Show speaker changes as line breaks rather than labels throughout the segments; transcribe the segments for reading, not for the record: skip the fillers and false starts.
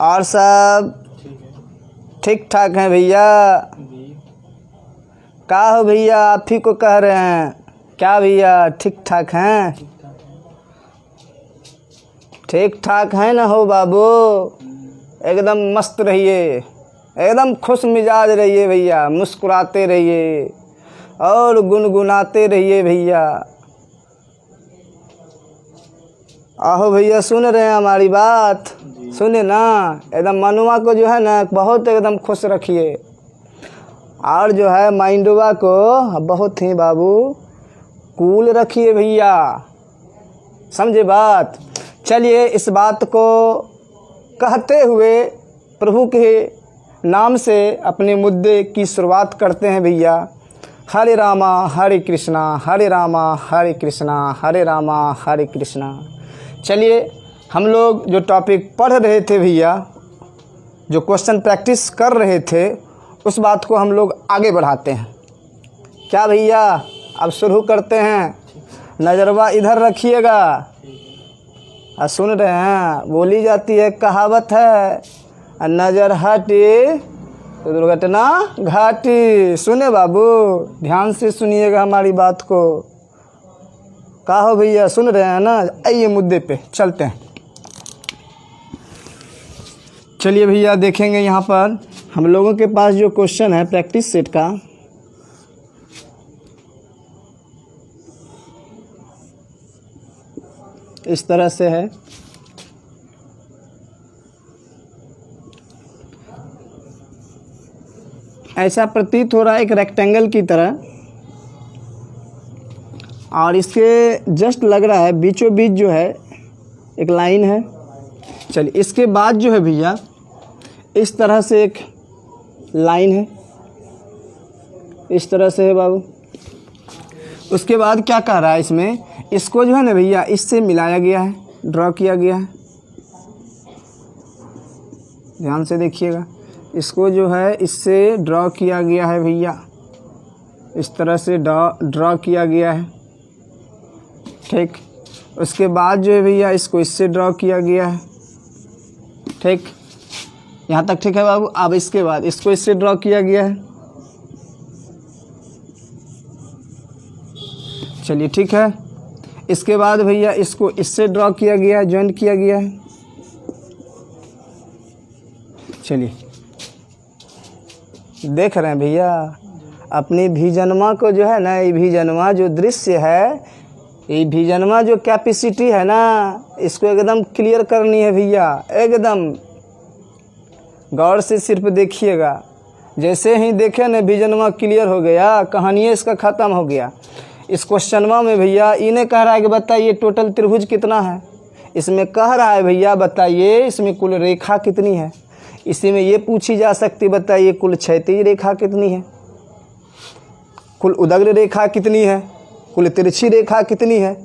और सब ठीक ठाक हैं भैया। का हो भैया, आप ही को कह रहे हैं क्या भैया? ठीक ठाक हैं? ठीक ठाक है ना हो बाबू? एकदम मस्त रहिए, एकदम खुश मिजाज रहिए भैया, मुस्कुराते रहिए और गुनगुनाते रहिए भैया। आहो भैया, सुन रहे हैं हमारी बात? सुने ना, एकदम मनुआ को जो है ना बहुत एकदम खुश रखिए, और जो है माइंडवा को बहुत ही बाबू कूल रखिए भैया, समझे बात? चलिए इस बात को कहते हुए प्रभु के नाम से अपने मुद्दे की शुरुआत करते हैं भैया। हरे रामा हरे कृष्णा, हरे रामा हरे कृष्णा, हरे रामा हरे कृष्णा। चलिए हम लोग जो टॉपिक पढ़ रहे थे भैया, जो क्वेश्चन प्रैक्टिस कर रहे थे, उस बात को हम लोग आगे बढ़ाते हैं। क्या भैया, अब शुरू करते हैं। नज़रवा इधर रखिएगा। सुन रहे हैं, बोली जाती है, कहावत है, नज़र हटी तो दुर्घटना घाटी। सुने बाबू, ध्यान से सुनिएगा हमारी बात को। कहो भैया, सुन रहे हैं ना? आइए मुद्दे पे चलते हैं। चलिए भैया, देखेंगे यहाँ पर हम लोगों के पास जो क्वेश्चन है प्रैक्टिस सेट का, इस तरह से है। ऐसा प्रतीत हो रहा है एक रेक्टेंगल की तरह, और इसके जस्ट लग रहा है बीचों बीच जो है एक लाइन है। चलिए इसके बाद जो है भैया इस तरह से एक लाइन है, इस तरह से है बाबू। उसके बाद क्या कह रहा है इसमें, इसको जो है ना भैया इससे मिलाया गया है, ड्रॉ किया गया है। ध्यान से देखिएगा, इसको जो है इससे ड्रॉ किया गया है भैया, इस तरह से ड्रॉ किया गया है, ठीक। उसके बाद जो है भैया इसको इससे ड्रॉ किया गया है, ठीक। यहाँ तक ठीक है बाबू। अब इसके बाद इसको इससे ड्रॉ किया गया है। चलिए ठीक है। इसके बाद भैया इसको इससे ड्रॉ किया गया है, ज्वाइंट किया गया है। चलिए देख रहे हैं भैया, अपनी भीजनमा को जो है ना, ये भीजनमा जो दृश्य है, ये भीजनमा जो कैपेसिटी है ना, इसको एकदम क्लियर करनी है भैया। एकदम गौर से सिर्फ देखिएगा। जैसे ही देखे ना भीजनमा क्लियर हो गया, कहानी इसका ख़त्म हो गया। इस क्वेश्चनमा में भैया इन्हें कह रहा है कि बताइए टोटल त्रिभुज कितना है। इसमें कह रहा है भैया बताइए इसमें कुल रेखा कितनी है। इसी में ये पूछी जा सकती, बताइए कुल क्षैतिज रेखा कितनी है, कुल उदग्र रेखा कितनी है, कुल तिरछी रेखा कितनी है।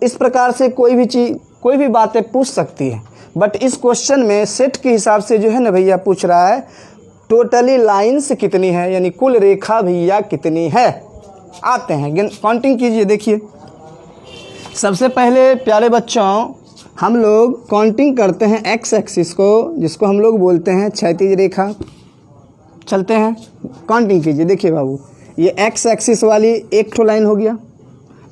इस प्रकार से कोई भी चीज़, कोई भी बातें पूछ सकती है। बट इस क्वेश्चन में सेट के हिसाब से जो है ना भैया पूछ रहा है टोटली लाइन्स कितनी है, यानी कुल रेखा भैया कितनी है। आते हैं, काउंटिंग कीजिए। देखिए सबसे पहले प्यारे बच्चों हम लोग काउंटिंग करते हैं एक्स एक्सिस को, जिसको हम लोग बोलते हैं क्षैतिज रेखा। चलते हैं, काउंटिंग कीजिए। देखिए बाबू, ये एक्स एक्सिस वाली एक ठो लाइन हो गया,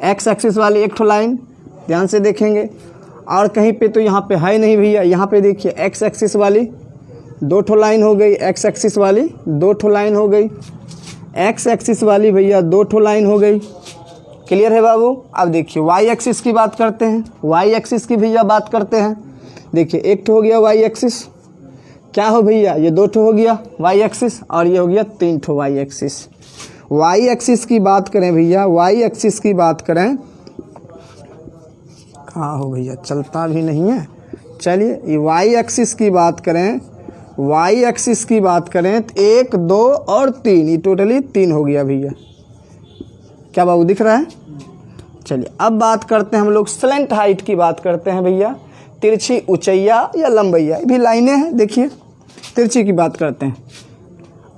एक्स एक्सिस वाली एक ठो लाइन, ध्यान से देखेंगे। और कहीं पे तो यहाँ पे है नहीं भैया, यहाँ पे देखिए एक्स एक्सिस वाली दो ठो लाइन हो गई, एक्स एक्सिस वाली दो ठो लाइन हो गई, एक्स एक्सिस वाली भैया दो ठो लाइन हो गई। क्लियर है बाबू? अब देखिए वाई एक्सिस की बात करते हैं, वाई एक्सिस की भैया बात करते हैं। देखिए एक ठो हो गया वाई एक्सिस, क्या हो भैया, ये दो ठो हो गया वाई एक्सिस, और ये हो गया तीन ठो वाई एक्सिस। वाई एक्सिस की बात करें भैया, वाई एक्सिस की बात करें, कहाँ हो भैया, चलता भी नहीं है। चलिए ये वाई एक्सिस की बात करें, वाई एक्सिस की बात करें तो एक दो और तीन, ये टोटली तीन हो गया भैया। क्या बाबू दिख रहा है? चलिए अब बात करते हैं हम लोग स्लेंट हाइट की बात करते हैं भैया, तिरछी ऊंचैया या लंबैया, ये भी लाइनें हैं। देखिए तिरछी की बात करते हैं,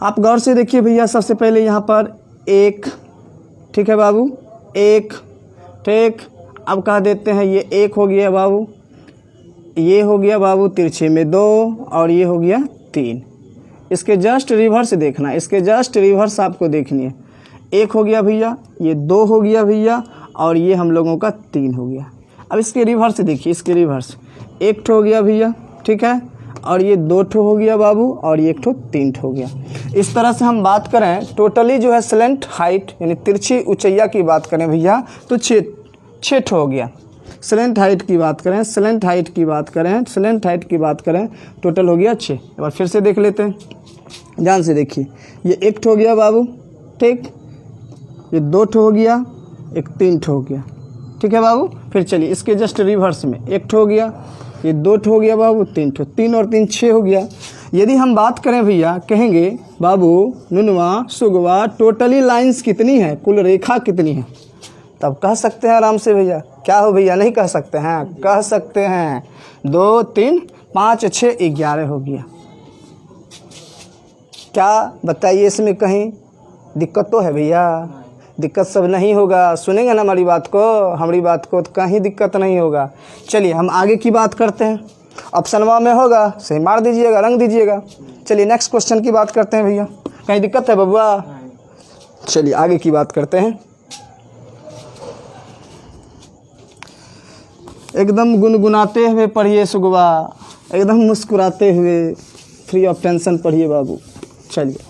आप गौर से देखिए भैया। सबसे पहले यहाँ पर एक, ठीक है बाबू, एक, ठीक। अब कह देते हैं ये एक हो गया बाबू, ये हो गया बाबू तिरछे में 2 और ये हो गया 3। इसके जस्ट रिवर्स देखना, इसके जस्ट रिवर्स आपको देखनी है। 1 हो गया भैया, ये 2 हो गया भैया और ये हम लोगों का 3 हो गया। अब इसके रिवर्स देखिए, इसके रिवर्स 1 ठो हो गया भैया, ठीक है, और ये 2 ठो हो गया बाबू और ये 1 ठो 3 ठो हो गया। इस तरह से हम बात करें टोटली जो है स्लेंट हाइट यानी तिरछी ऊंचाइया की बात करें भैया तो 6 ठो हो गया। स्लेंट हाइट की बात करें, स्लेंट हाइट की बात करें, स्लेंट हाइट की बात करें, टोटल हो गया 6। एक बार फिर से देख लेते हैं, ध्यान से देखिए। ये 1 ठो हो गया बाबू, ठीक, ये 2 ठो हो गया, एक 3 ठो हो गया, ठीक है बाबू। फिर चलिए इसके जस्ट रिवर्स में 1 ठो हो गया, ये 2 ठो हो गया बाबू, 3 ठो, 3 और 3 6 हो गया। यदि हम बात करें भैया, कहेंगे बाबू नुनवा सुगवा टोटली लाइंस कितनी है, कुल रेखा कितनी है, तब कह सकते हैं आराम से भैया। क्या हो भैया, नहीं कह सकते हैं, कह सकते हैं। 2 3 5 6 11 हो गया। क्या बताइए, इसमें कहीं दिक्कत तो है भैया? दिक्कत सब नहीं होगा, सुनेंगे ना हमारी बात को तो कहीं दिक्कत नहीं होगा। चलिए हम आगे की बात करते हैं। ऑप्शनवा में होगा सही मार दीजिएगा, रंग दीजिएगा। चलिए नेक्स्ट क्वेश्चन की बात करते हैं भैया। कहीं दिक्कत है बबुआ? चलिए आगे की बात करते हैं। एकदम गुनगुनाते हुए पढ़िए सुगवा, एकदम मुस्कुराते हुए, फ्री ऑफ टेंशन पढ़िए बाबू। चलिए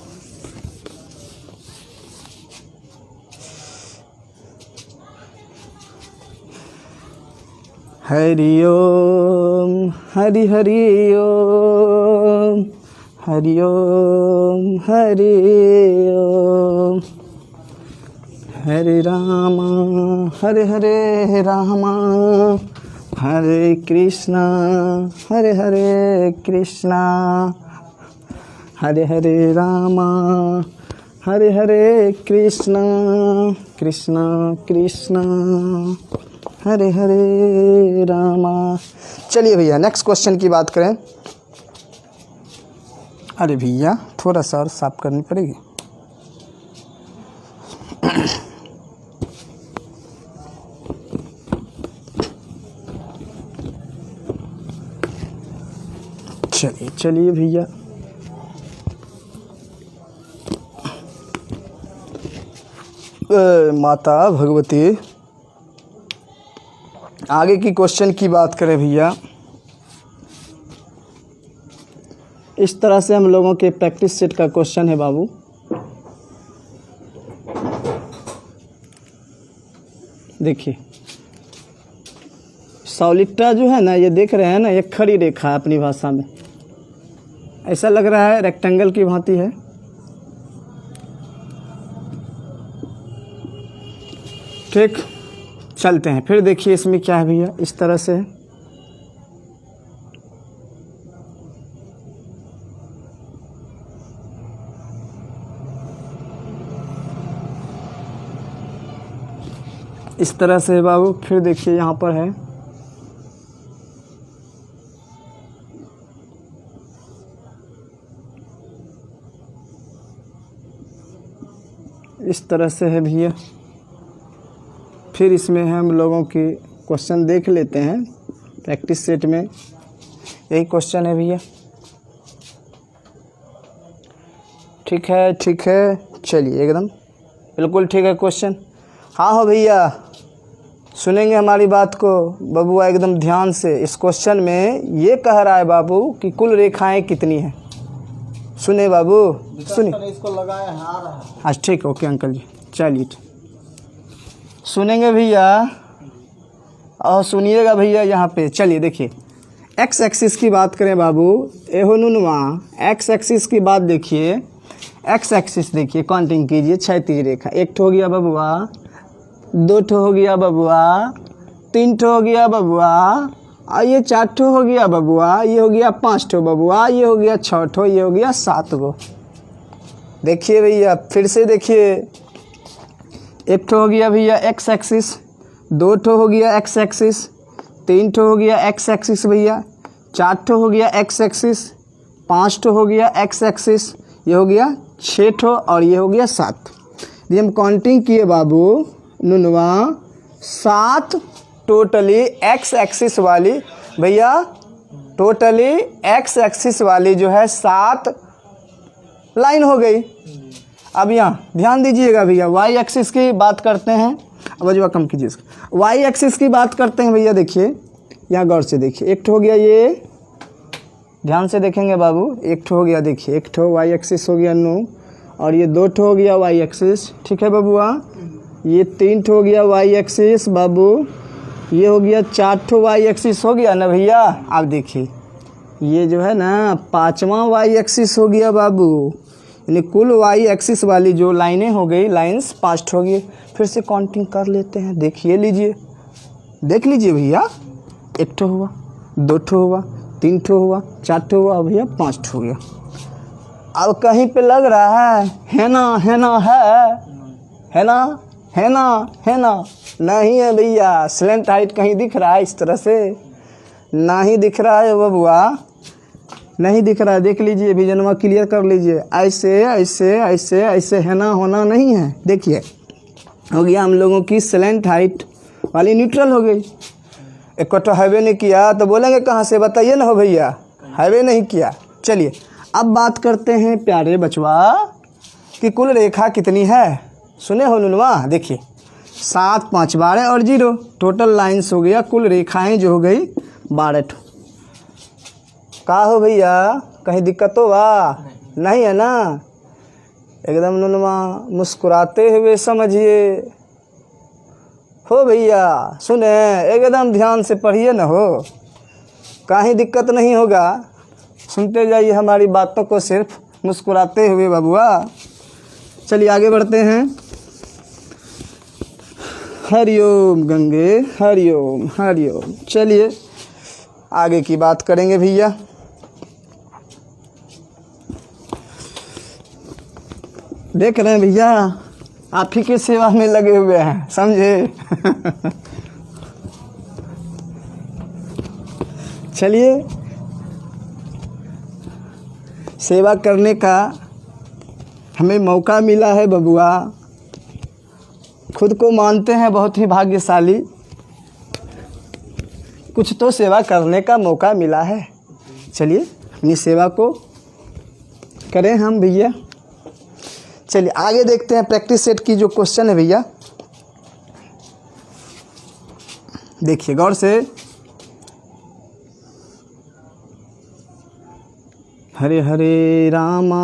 हरि ओम हरि हरि ओम हरि ओम हरि ओम हरे रामा हरे हरे रामा हरे कृष्णा हरे हरे कृष्णा हरे हरे रामा हरे हरे कृष्णा कृष्णा कृष्णा हरे हरे रामा। चलिए भैया नेक्स्ट क्वेश्चन की बात करें। अरे भैया थोड़ा सा और साफ करनी पड़ेगी। चलिए चलिए भैया, माता भगवती आगे की क्वेश्चन की बात करें भैया। इस तरह से हम लोगों के प्रैक्टिस सेट का क्वेश्चन है बाबू। देखिए सॉलिटा जो है ना, ये देख रहे हैं ना, ये खड़ी रेखा है अपनी भाषा में, ऐसा लग रहा है रेक्टेंगल की भांति है। ठीक, चलते हैं फिर। देखिए इसमें क्या है भैया, इस तरह से है। इस तरह से है बाबू। फिर देखिए यहाँ पर है, इस तरह से है भैया। फिर इसमें हम लोगों की क्वेश्चन देख लेते हैं प्रैक्टिस सेट में। यही क्वेश्चन है भैया। ठीक है ठीक है, चलिए एकदम बिल्कुल ठीक है क्वेश्चन। हाँ हो भैया, सुनेंगे हमारी बात को बबुआ एकदम ध्यान से। इस क्वेश्चन में ये कह रहा है बाबू कि कुल रेखाएं कितनी हैं। सुने बाबू, सुनिए।
इसको लगाया है, आ रहा है।
हाँ ठीक, ओके अंकल जी, चलिए सुनेंगे भैया और सुनिएगा भैया यहाँ पे। चलिए देखिए एक्स एक्सिस की बात करें बाबू, एहो नुनवा एक्स एक्सिस की बात देखिए। एक्स एक्सिस देखिए, काउंटिंग कीजिए, क्षैतिज रेखा 1 ठो हो गया बबुआ, 2 ठो हो गया बबुआ, 3 ठो हो गया बबुआ, और ये 4 ठो हो गया बबुआ, ये हो गया 5 ठो बबुआ, ये हो गया 6 ठो, ये हो गया 7 गो। देखिए भैया फिर से देखिए, 1 ठो हो गया भैया एक्स एक्सिस, 2 ठो हो गया एक्स एक्सिस, 3 ठो हो गया एक्स एक्सिस भैया, 4 ठो हो गया एक्स एक्सिस, 5 ठो हो गया एक्स एक्सिस, ये हो गया 6 ठो और ये हो गया 7। ये हम काउंटिंग किए बाबू नुनवा 7 टोटली एक्स एक्सिस वाली भैया टोटली एक्स एक्सिस वाली जो है 7 लाइन हो गई। अब यहाँ ध्यान दीजिएगा भैया, वाई एक्सिस की बात करते हैं। अब अजवा कम कीजिए इसका। वाई एक्सिस की बात करते हैं भैया, देखिए यहाँ गौर से देखिए, एक ठो हो गया, ये ध्यान से देखेंगे बाबू, एक ठो हो गया, देखिए एक ठो वाई एक्सिस हो गया नो, और ये 2 ठो हो गया वाई एक्सिस, ठीक है बाबूआ। ये 3 ठो हो गया वाई एक्सिस बाबू, ये हो गया 4 ठो वाई एक्सिस हो गया ना भैया। अब देखिए ये जो है ना 5वां वाई एक्सिस हो गया बाबू, यानी कुल वाई एक्सिस वाली जो लाइनें हो गई, लाइंस 5 ठो हो गई। फिर से काउंटिंग कर लेते हैं, देखिए लीजिए, देख लीजिए भैया, 1 ठो हुआ, 2 ठो हुआ, 3 ठो हुआ, 4 ठो हुआ भैया, 5 ठो हो गया। अब कहीं पे लग रहा है ना, है ना, है ना, है ना, है ना, नहीं है भैया। स्लेंट हाइट कहीं दिख रहा है इस तरह से? नहीं दिख रहा है बबुआ, नहीं दिख रहा है। देख लीजिए, विजनवा क्लियर कर लीजिए, ऐसे ऐसे ऐसे ऐसे है ना, होना नहीं है। देखिए हो गया हम लोगों की स्लेंट हाइट वाली न्यूट्रल हो गई। एक तो हाईवे नहीं किया तो बोलेंगे कहाँ से, बताइए ना हो भैया, हाईवे नहीं किया। चलिए अब बात करते हैं प्यारे बचवा कि कुल रेखा कितनी है। सुने हो नुनवा, देखिए 7, 5, 12 और 0 टोटल लाइन्स हो गया, कुल रेखाएं जो हो गई 12 ठो। का हो भैया, कहीं दिक्कत हो वा? नहीं है ना, एकदम नुनवा मुस्कुराते हुए समझिए हो भैया। सुने, एकदम ध्यान से पढ़िए ना हो, कहीं दिक्कत नहीं होगा। सुनते जाइए हमारी बातों को सिर्फ मुस्कुराते हुए बबुआ। चलिए आगे बढ़ते हैं। हरिओम गंगे, हरिओम हरिओम। चलिए आगे की बात करेंगे भैया। देख रहे हैं भैया, आप ही की सेवा में लगे हुए हैं, समझे। चलिए, सेवा करने का हमें मौका मिला है बबुआ, खुद को मानते हैं बहुत ही भाग्यशाली, कुछ तो सेवा करने का मौका मिला है। चलिए अपनी सेवा को करें हम भैया। चलिए आगे देखते हैं प्रैक्टिस सेट की जो क्वेश्चन है भैया, देखिए गौर से। हरे हरे रामा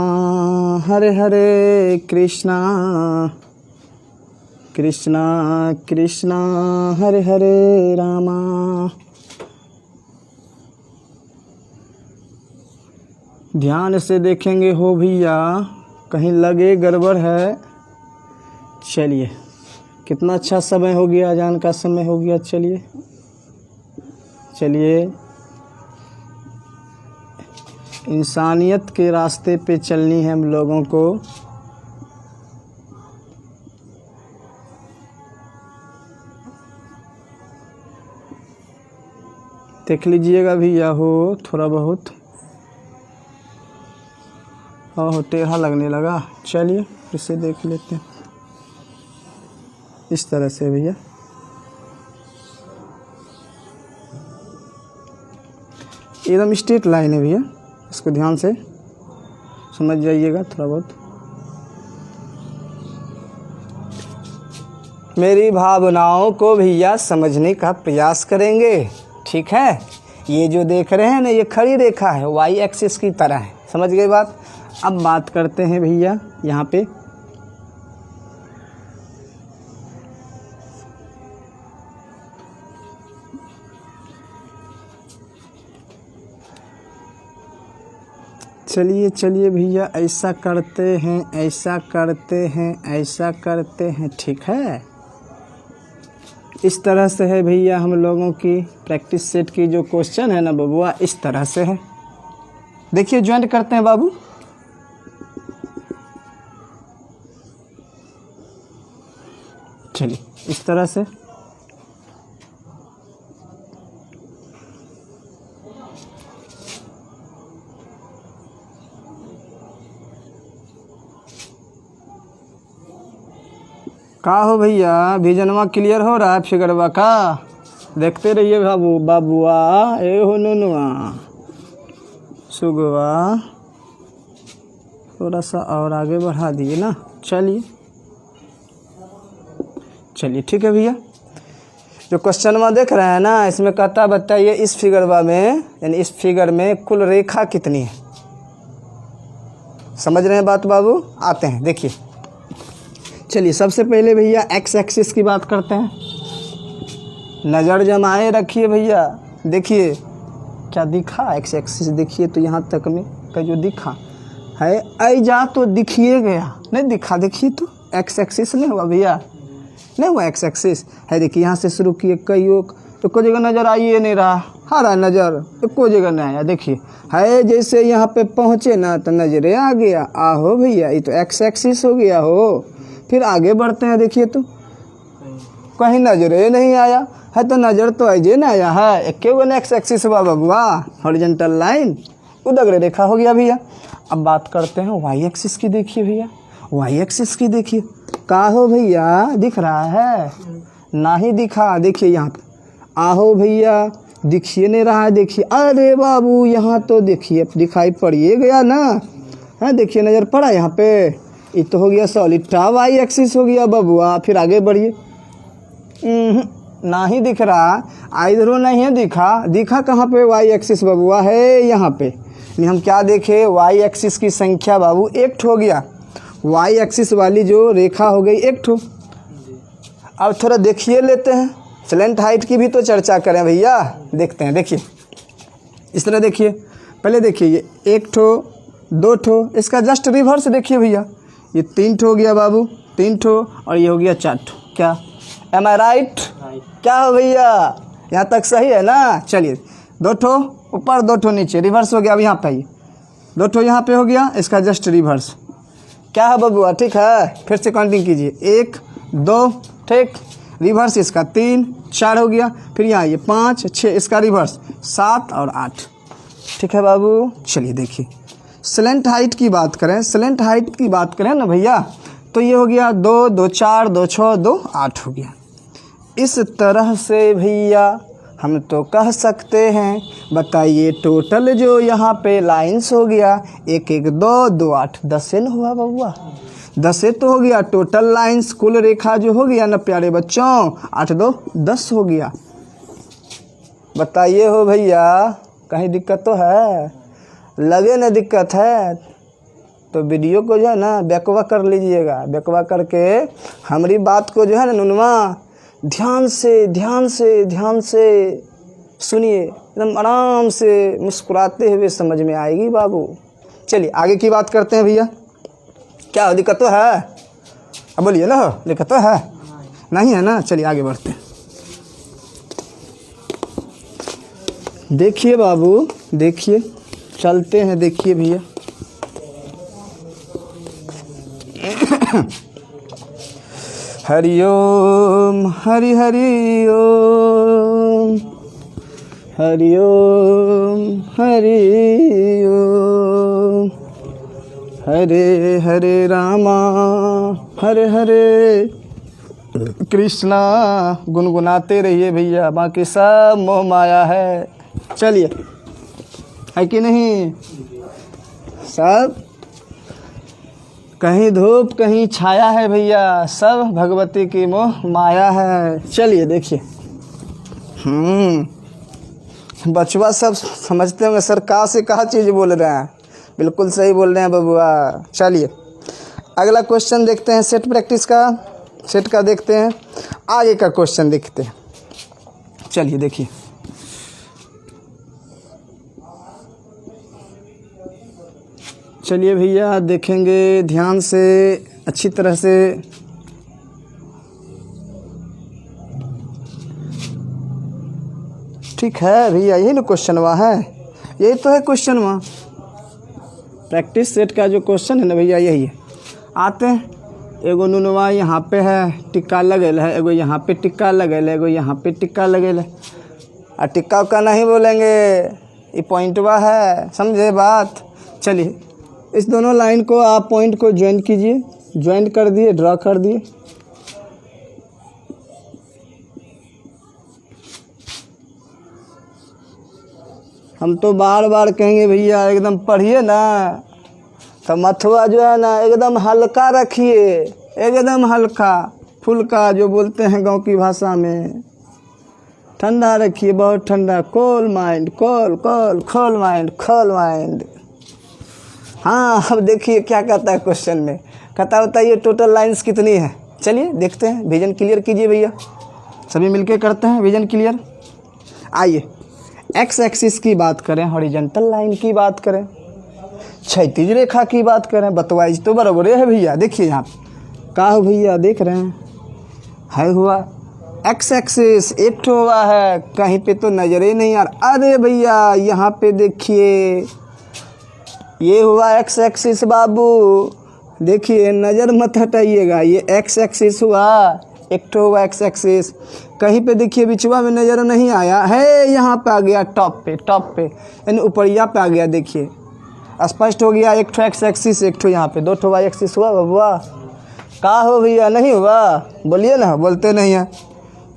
हरे हरे कृष्णा, कृष्णा कृष्णा हरे हरे रामा। ध्यान से देखेंगे हो भैया, कहीं लगे गड़बड़ है। चलिए कितना अच्छा समय हो गया, अजान का समय हो गया। चलिए चलिए, इंसानियत के रास्ते पे चलनी है हम लोगों को। देख लीजिएगा भैया हो, थोड़ा बहुत हो टेढ़ा लगने लगा। चलिए इसे देख लेते हैं इस तरह से भैया। एकदम स्ट्रेट लाइन है भैया, इसको ध्यान से समझ जाइएगा थोड़ा बहुत। मेरी भावनाओं को भैया समझने का प्रयास करेंगे, ठीक है। ये जो देख रहे हैं ना, ये खड़ी रेखा है, वाई एक्सिस की तरह है, समझ गए बात। अब बात करते हैं भैया यहाँ पे, चलिए चलिए भैया, ऐसा करते हैं, ऐसा करते हैं, ऐसा करते हैं, ठीक है। इस तरह से है भैया हम लोगों की प्रैक्टिस सेट की जो क्वेश्चन है ना बबुआ, इस तरह से है। देखिए ज्वाइंट करते हैं बाबू। चलिए इस तरह से का हो भैया, विजनवा क्लियर हो रहा है फिगरवा का? देखते रहिए बाबू, बाबुआ ए हो नुनुआ। सुगवा, थोड़ा सा और आगे बढ़ा दिए ना। चलिए ठीक है भैया। जो क्वेश्चन में देख रहे हैं ना, इसमें कहता बताइए इस फिगरवा में, यानी इस फिगर में कुल रेखा कितनी है। समझ रहे हैं बात बाबू? आते हैं, देखिए। चलिए सबसे पहले भैया एक्स एक्सिस की बात करते हैं। नज़र जमाए रखिए भैया, देखिए क्या दिखा एक्स एक्सिस, देखिए तो यहाँ तक में का जो दिखा है आई जा तो दिखिए गया, नहीं दिखा, देखिए तो एक्स एक्सिस नहीं हुआ भैया, नहीं हुआ एक्स एक्सिस है। देखिए यहाँ से शुरू किए कई तो कोई जगह नज़र आइए नहीं रहा, हारा नज़र तो कोई जगह नहीं आया। देखिए है जैसे यहाँ पे पहुँचे ना तो नज़रे आ गया, आहो भैया ये तो एक्स एक्सिस हो गया हो। फिर आगे बढ़ते हैं, देखिए तो कहीं नज़रे नहीं आया है, तो नज़र तो ऐसे नहीं आया है, एक एक्स एक्सिस हुआ बबुआ, हॉरिजॉन्टल लाइन उदग्र रेखा हो गया भैया। अब बात करते हैं वाई एक्सिस की, देखिए भैया वाई एक्सिस की, देखिए का हो भैया, दिख रहा है ना ही दिखा, देखिए यहाँ पे आहो भैया दिखिए नहीं रहा है, देखिए अरे बाबू यहाँ तो देखिए दिखाई पड़िए गया ना, है देखिए नज़र पड़ा यहाँ पे, ये तो हो गया सॉलिड वाई एक्सिस हो गया बबुआ। फिर आगे बढ़िए, ना ही दिख रहा, इधरों नहीं है दिखा कहाँ पे वाई एक्सिस बबुआ है यहाँ पे। हम क्या देखे, वाई एक्सिस की संख्या बाबू एक हो गया, वाई एक्सिस वाली जो रेखा हो गई एक ठो। अब थोड़ा देखिए लेते हैं, स्लेंट हाइट की भी तो चर्चा करें भैया, देखते हैं। देखिए इस तरह देखिए, पहले देखिए ये एक ठो दो ठो, इसका जस्ट रिवर्स देखिए भैया, ये तीन ठो हो गया बाबू, तीन ठो, और ये हो गया चार ठो। क्या एम आई राइट? क्या हो भैया, यहाँ तक सही है ना। चलिए दो ठो ऊपर दो ठो नीचे, रिवर्स हो गया। अब यहाँ पे आइए, दो ठो यहाँ पे हो गया, इसका जस्ट रिवर्स। क्या है बबुआ, ठीक है? फिर से काउंटिंग कीजिए, एक दो, ठीक, रिवर्स इसका तीन चार हो गया, फिर यहाँ ये पाँच छः, इसका रिवर्स सात और आठ, ठीक है बाबू। चलिए देखिए स्लेंट हाइट की बात करें, स्लेंट हाइट की बात करें ना भैया, तो ये हो गया दो दो चार, दो छः, दो आठ हो गया। इस तरह से भैया हम तो कह सकते हैं, बताइए टोटल जो यहाँ पे लाइंस हो गया, एक एक दो दो आठ, 10 न हुआ बबुआ, 10 तो हो गया टोटल लाइंस, कुल रेखा जो हो गया ना प्यारे बच्चों, 8 दो 10 हो गया। बताइए हो भैया, कहीं दिक्कत तो है? लगे ना दिक्कत है तो वीडियो को जो है ना बैकवा कर लीजिएगा, बैकवा करके हमारी बात को जो है ना नुनवा ध्यान से सुनिए, एकदम आराम से मुस्कुराते हुए समझ में आएगी बाबू। चलिए आगे की बात करते हैं भैया। क्या दिक्कत तो है? अब बोलिए ना, दिक्कत तो है? नहीं है ना। चलिए आगे बढ़ते हैं। देखिए बाबू, देखिए चलते हैं, देखिए भैया हरिओम हरि हरि ओम, हरिओम हरि ओम, हरे हरे रामा हरे हरे कृष्णा। गुनगुनाते रहिए भैया, बाकी सब मोह माया है। चलिए, है कि नहीं? सब कहीं धूप कहीं छाया है भैया, सब भगवती की मोह माया है। चलिए देखिए, बचवा सब समझते होंगे सर कहाँ से कहाँ चीज़ बोल रहे हैं, बिल्कुल सही बोल रहे हैं बबुआ। चलिए अगला क्वेश्चन देखते हैं, सेट प्रैक्टिस का, सेट का देखते हैं, आगे का क्वेश्चन देखते हैं। चलिए देखिए, चलिए भैया देखेंगे ध्यान से, अच्छी तरह से। ठीक है भैया, यही ना क्वेश्चन हुआ है, यही तो है क्वेश्चन हुआ। प्रैक्टिस सेट का जो क्वेश्चन है ना भैया यही है। आते हैं, एगो नुनवा यहाँ पे है टिक्का लगल है, एगो यहाँ पे टिक्का लगल है, एगो यहाँ पे टिक्का लगल है। और टिक्का उक्का नहीं बोलेंगे, ये पॉइंटवा है, समझे बात। चलिए इस दोनों लाइन को आप पॉइंट को ज्वाइन कीजिए, ज्वाइन कर दिए, ड्रा कर दिए। हम तो बार बार कहेंगे भैया एकदम पढ़िए ना, तो मथुआ जो है ना एकदम हल्का रखिए, एकदम हल्का फुल्का जो बोलते हैं गांव की भाषा में, ठंडा रखिए, बहुत ठंडा। कूल माइंड, खोल माइंड। हाँ, अब देखिए क्या कहता है क्वेश्चन में, कहता होता है ये टोटल लाइंस कितनी है। चलिए देखते हैं, विजन क्लियर कीजिए भैया, सभी मिलके करते हैं विजन क्लियर। आइए एक्स एक्सिस की बात करें, हॉरिजॉन्टल लाइन की बात करें, क्षैतिज रेखा की बात करें, बतवाइज तो बराबर है भैया। देखिए यहाँ का हो भैया, देख रहे हैं है हुआ एक्स एक्सिस एक ठो हुआ है, कहीं पे तो नजर ही नहीं आ रहा। अरे भैया यहाँ पे देखिए ये हुआ एक्स एक्सिस बाबू, देखिए नज़र मत हटाइएगा, ये एक्स एक्सिस हुआ, एक ठो हुआ एक्स एक्सिस। कहीं पे देखिए बिचवा में नज़र नहीं आया है, यहाँ पे आ गया टॉप पे यानी ऊपरिया पे आ गया। देखिए स्पष्ट हो गया, एक ठो एक्स एक्सिस, एक ठो यहाँ पे, दो ठो वाई एक्सिस हुआ बबुआ। का हो भैया, नहीं हुआ? बोलिए ना, बोलते नहीं हैं,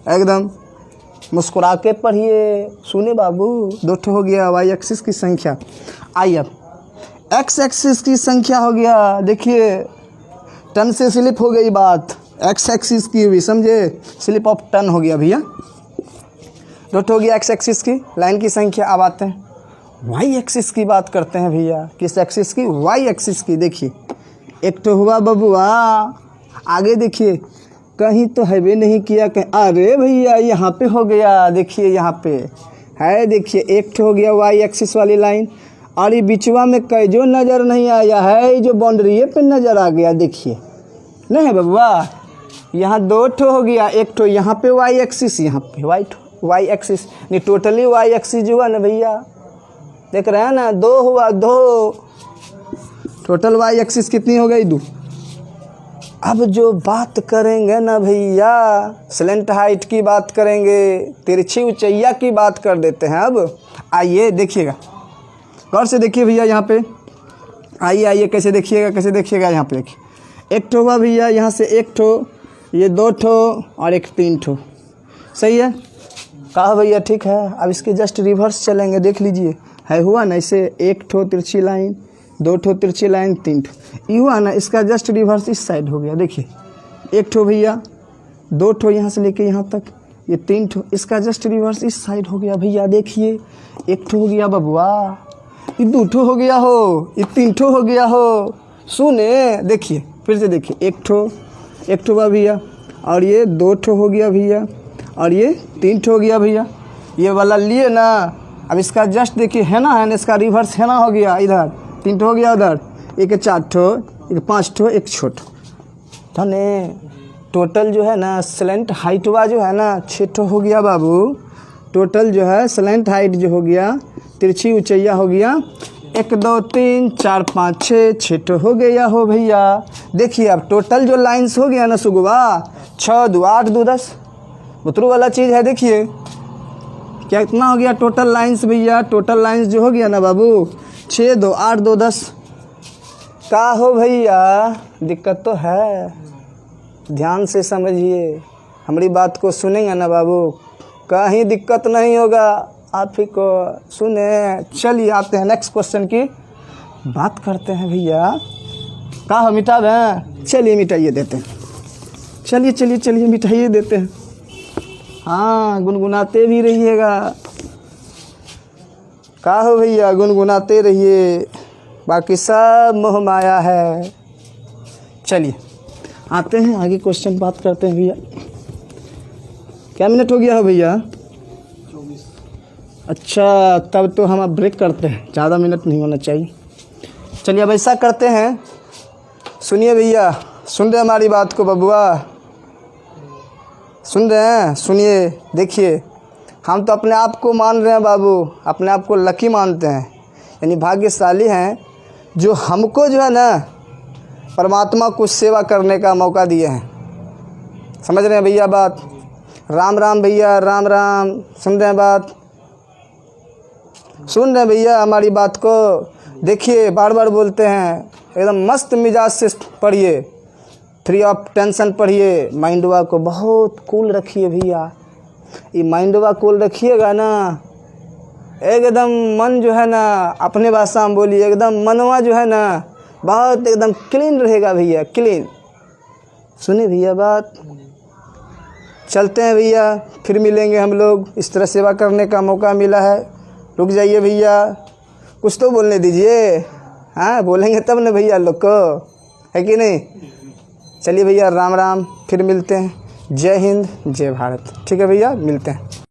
एकदम मुस्कुरा के पढ़िए। सुने बाबू, दो ठो हो गया वाई एक्सिस की संख्या। आइए अब एक्स एक्सिस की संख्या हो गया, देखिए टन से स्लिप हो गई बात, एक्स एक्सिस की हुई, समझे, स्लिप ऑफ टन हो गया भैया। दो ठो हो गया एक्स एक्सिस की लाइन की संख्या। अब आते हैं वाई एक्सिस की बात करते हैं भैया। किस एक्सिस की? वाई एक्सिस की। देखिए एक तो हुआ बबुआ, आगे देखिए कहीं तो हैवे नहीं किया कहीं, अरे भैया यहाँ पे हो गया, देखिए यहाँ पे है, देखिए एक तो हो गया वाई एक्सिस वाली लाइन, और ये बिचवा में कई जो नज़र नहीं आया है, जो बाउंड्री पे नज़र आ गया, देखिए नहीं है बबुआ। यहाँ दो ठो हो गया, एक ठो यहाँ पे वाई एक्सिस, यहाँ पे वाई एक्सिस, नहीं टोटली वाई एक्सिस हुआ ना भैया, देख रहे हैं ना, दो हुआ, दो टोटल वाई एक्सिस कितनी हो गई? दो। अब जो बात करेंगे ना भैया, स्लेंट हाइट की बात करेंगे, तिरछी ऊंचाइया की बात कर देते हैं। अब आइए देखिएगा, गौर से देखिए भैया यहाँ पे, आइए कैसे देखिएगा यहाँ पे देखिए, एक ठो हुआ भैया यहाँ से, एक ठो, ये दो ठो और एक तीन ठो, सही है? कहा भैया ठीक है। अब इसके जस्ट रिवर्स चलेंगे, देख लीजिए है हुआ ना, इसे एक ठो तिरछी लाइन, दो ठो तिरछी लाइन, तीन ठो, ये हुआ ना, इसका जस्ट रिवर्स इस साइड हो गया। देखिए एक ठो भैया, दो ठो यहाँ से लेके यहाँ तक, ये तीन ठो, इसका जस्ट रिवर्स इस साइड हो गया भैया। देखिए एक ठो हो गया बबुआ, ये दो ठो हो गया हो, ये तीन ठो हो गया हो, सुने देखिए फिर से देखिए, एक ठो हुआ भैया, और ये दो ठो हो गया भैया, और ये तीन ठो हो गया भैया। ये वाला लिए ना, अब इसका जस्ट देखिए है ना, इसका रिवर्स है ना हो गया, इधर तीन ठो हो गया, उधर एक चार ठो, एक पाँच ठो, एक छोटो, धने टोटल जो है ना स्लेंट हाइट हुआ जो है ना, छः ठो हो गया बाबू। टोटल जो है स्लेंट हाइट जो हो गया, तिरछी ऊंचाइया हो गया, 1 2 3 4 5 6 ठो हो गया हो भैया। देखिए अब टोटल जो लाइंस हो गया ना सुगवा, 6 2 8 2 10 उतरू वाला चीज़ है। देखिए क्या इतना हो गया टोटल लाइंस भैया, टोटल लाइंस जो हो गया ना बाबू, 6 2 8 2 10। का हो भैया, दिक्कत तो है, ध्यान से समझिए, हमारी बात को सुनेंगे ना बाबू, कहीं दिक्कत नहीं होगा आप ही को, सुने। चलिए आते हैं नेक्स्ट क्वेश्चन की बात करते हैं भैया। का हो मिटा दें? चलिए मिटाइए देते हैं, चलिए मिटाइए देते हैं। हाँ गुनगुनाते भी रहिएगा। का हो भैया, गुनगुनाते रहिए, बाकी सब मोह माया है। चलिए आते हैं आगे क्वेश्चन बात करते हैं भैया। क्या मिनट हो गया हो भैया? 24। अच्छा तब तो हम अब ब्रेक करते हैं, ज़्यादा मिनट नहीं होना चाहिए। चलिए अब ऐसा करते हैं, सुनिए भैया, सुन रहे हमारी बात को बबुआ, सुन रहे हैं? सुनिए देखिए, हम तो अपने आप को मान रहे हैं बाबू, अपने आप को लकी मानते हैं, यानी भाग्यशाली हैं जो हमको जो है ना परमात्मा को सेवा करने का मौका दिए हैं। समझ रहे हैं भैया बात? राम राम भैया, राम राम। सुन रहे हैं बात? सुन रहे हैं भैया हमारी बात को? देखिए बार बार बोलते हैं, एकदम मस्त मिजाज से पढ़िए, फ्री ऑफ टेंशन पढ़िए, माइंडवा को बहुत कूल रखिए भैया। ये माइंडवा कूल रखिएगा ना एकदम मन जो है ना, अपने भाषा में बोलिए, एकदम मनवा जो है ना बहुत एकदम क्लीन रहेगा भैया, क्लीन। सुनिए भैया बात, चलते हैं भैया, फिर मिलेंगे हम लोग। इस तरह सेवा करने का मौका मिला है। रुक जाइए भैया, कुछ तो बोलने दीजिए। हाँ बोलेंगे तब ना भैया लोग को, है कि नहीं। चलिए भैया, राम राम, फिर मिलते हैं। जय हिंद, जय भारत। ठीक है भैया, मिलते हैं।